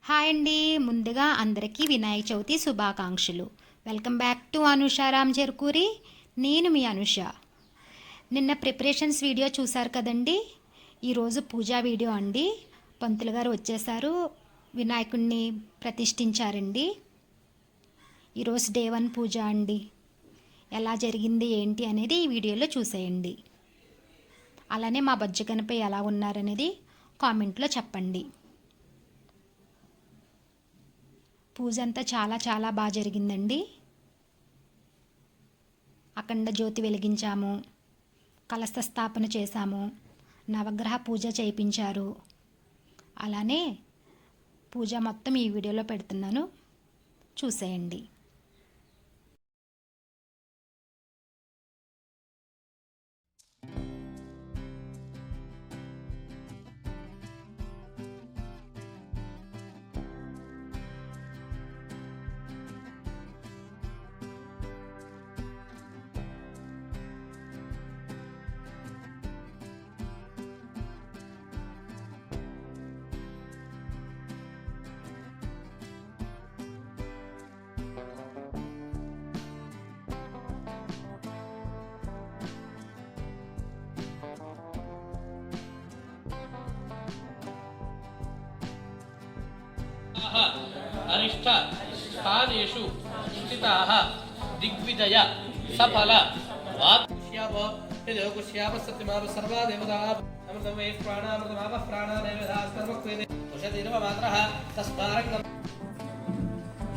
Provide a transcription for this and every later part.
Hi అండి. ముందుగా అందరికీ వినాయక చవితి శుభాకాంక్షలు. Welcome back to Anusharam Cherukuri. నేను మీ అనుష. నిన్న ప్రిపరేషన్స్ వీడియో చూశారు కదండి. ఈరోజు పూజా వీడియో అండి. పంతులు గారు వచ్చేసారు, వినాయకుడిని ప్రతిష్ఠించారండి. ఈరోజు డే 1 పూజ అండి. ఎలా జరిగింది ఏంటి అనేది ఈ వీడియోలో చూసేయండి. అలానే మా బజ్జ గణపై ఎలా ఉన్నారనేది కామెంట్లో చెప్పండి. పూజ అంతా చాలా బాగా జరిగిందండి. అఖండ జ్యోతి వెలిగించాము, కలశ స్థాపన చేశాము, నవగ్రహ పూజ చేయించారు. అలానే పూజ మొత్తం ఈ వీడియోలో పెడుతున్నాను, చూసేయండి. अनिष्ट स्थानेषु स्थिताः दिग्विजय सफल वाक्ष्याप यदोकुष्याप सत्यमाप सर्वा देवताः अमृतं वै प्राणामृतमाप प्राणानैवेदाः सर्वक्वेदे उषतिर्व मात्रः तस्मारग्नं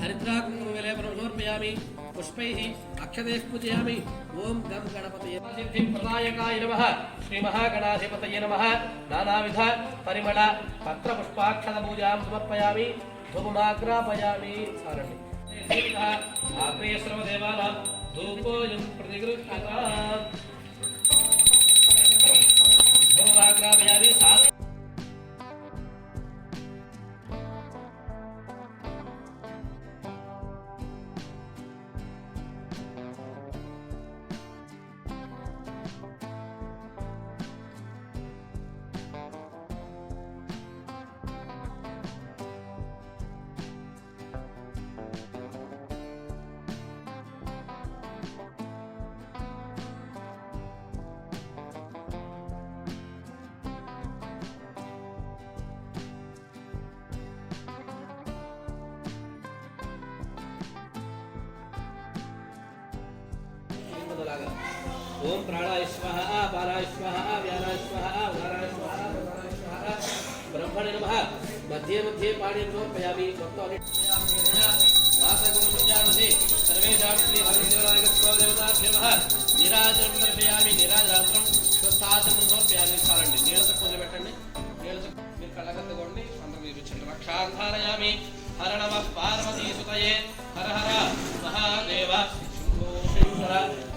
हरिद्राकुं विलेपनं समर्पयामि पुष्पैः अक्षतैः पूजयामि ओम गं गणपतये सिद्धिप्रदायकाय नमः श्री महागणाधिपतये नमः नानाविध परिमल पत्र पुष्पाक्षत पूजां समर्पयामि धूपमाग्रापयामि सारणि आग्नेय सर्वदेवानां धूपोऽयं प्रतिगृह्यतां धूपमाग्रापयामि ओम प्राणाय स्वाहा बालाय स्वाहा व्यानाय स्वाहा उदाराय स्वाहा उदाराय स्वाहा ब्रह्मणे नमः मध्ये मध्ये पाणिं समर्पयामि वासगुणमुद्यामहे सर्वेषां श्री हरिदेवरायस्वादेवताभ्यो नमः नीराजनं दर्शयामि नीराजनं शुद्धाचमनं समर्पयामि चाలండి నీళ్ళతో పూజ పెట్టండి నీళ్ళతో మీరు కళ్ళగద్దుకోండి అందరూ చూపించండి రక్షాంధారయామి హర నమః పార్వతీ సుతయే హర హర మహాదేవ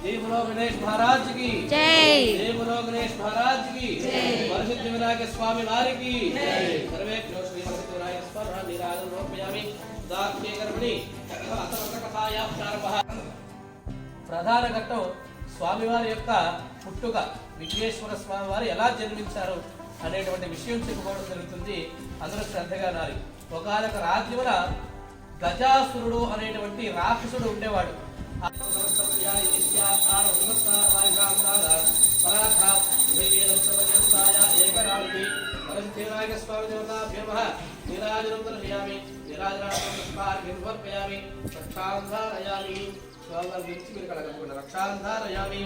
जय बोलो गणेश महाराज की जय। जय बोलो गणेश महाराज की जय। वरसिद्धि विनायक स्वामी वारी की जय। सर्वेभ्यो श्री वरसिद्धि विनायक स्वामी निराजन समर्पयामि दाक्ष्ये कर्मणि అతవకథాయా ప్రారంభః. ప్రధాన ఘట్టం స్వామివారి యొక్క పుట్టుక, విఘ్నేశ్వర స్వామి వారు ఎలా జన్మించారు అనేటువంటి విషయం చెప్పుకోవడం జరుగుతుంది. అందరూ శ్రద్ధగా నారి. ఒకనొక రాజ్యమున గజాసురుడు అనేటువంటి రాక్షసుడు ఉండేవాడు. రక్షాంధారయామి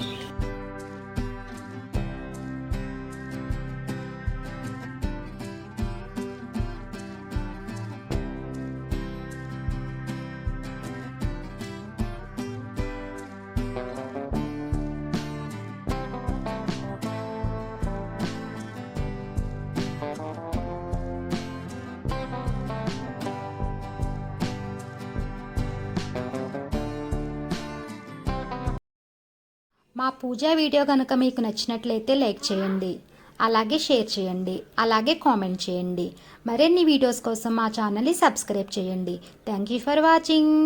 మా పూజా వీడియో కనుక మీకు నచ్చినట్లయితే లైక్ చేయండి, అలాగే షేర్ చేయండి, అలాగే కామెంట్ చేయండి. మరిన్ని వీడియోస్ కోసం మా ఛానల్ని సబ్స్క్రైబ్ చేయండి. Thank you for watching.